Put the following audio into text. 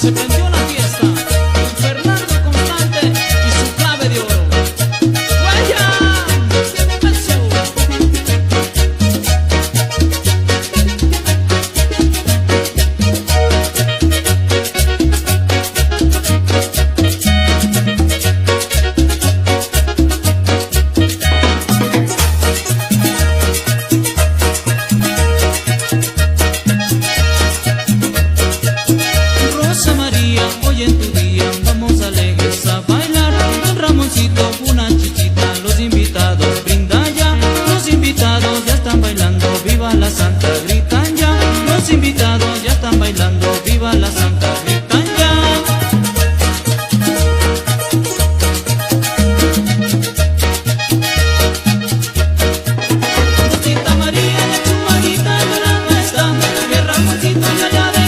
se prendió la fiesta con Fernando Constante y su clave de oro. ¡Vaya! ¡Eso! Rosa María, hoy en tu día vamos alegres a bailar. Don Ramoncito, una chichita, los invitados brindan ya. Los invitados ya están bailando, viva la Santa, gritan ya. Los invitados ya están bailando, viva la Santa, gritan ya. Rosita María, la chumaguita llorando está, que Ramoncito ya